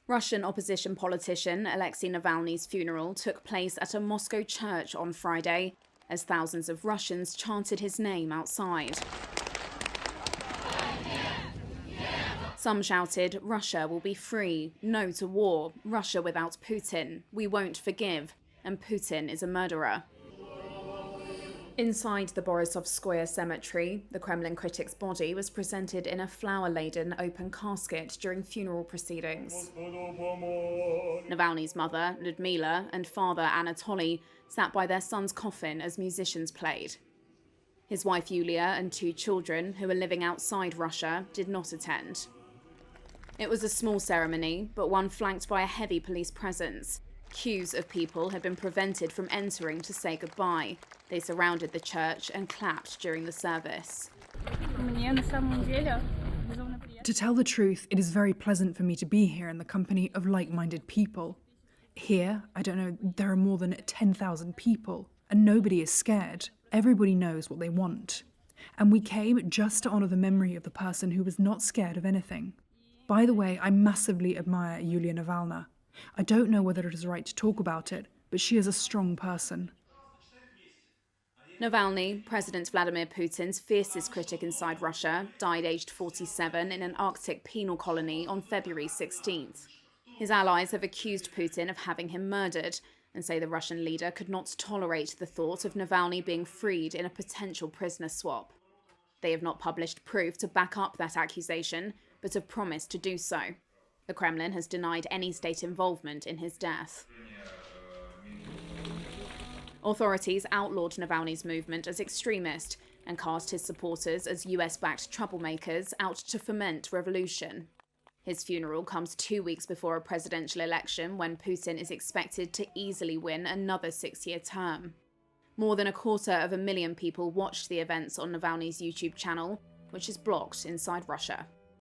Russian opposition politician Alexei Navalny's funeral took place at a Moscow church on Friday, as thousands of Russians chanted his name outside. Some shouted, "Russia will be free, no to war, Russia without Putin, we won't forgive, and Putin is a murderer." Inside the Borisovskoye cemetery, the Kremlin critic's body was presented in a flower-laden open casket during funeral proceedings. Navalny's mother, Lyudmila, and father, Anatoly, sat by their son's coffin as musicians played. His wife, Yulia, and 2 children, who were living outside Russia, did not attend. It was a small ceremony, but one flanked by a heavy police presence. Queues of people had been prevented from entering to say goodbye. They surrounded the church and clapped during the service. To tell the truth, it is very pleasant for me to be here in the company of like-minded people. Here, I don't know, there are more than 10,000 people, and nobody is scared. Everybody knows what they want. And we came just to honour the memory of the person who was not scared of anything. By the way, I massively admire Yulia Navalny. I don't know whether it is right to talk about it, but she is a strong person. Navalny, President Vladimir Putin's fiercest critic inside Russia, died aged 47 in an Arctic penal colony on February 16th. His allies have accused Putin of having him murdered and say the Russian leader could not tolerate the thought of Navalny being freed in a potential prisoner swap. They have not published proof to back up that accusation, but have promised to do so. The Kremlin has denied any state involvement in his death. Authorities outlawed Navalny's movement as extremist and cast his supporters as US-backed troublemakers out to foment revolution. His funeral comes 2 weeks before a presidential election when Putin is expected to easily win another 6-year term. More than 250,000 people watched the events on Navalny's YouTube channel, which is blocked inside Russia.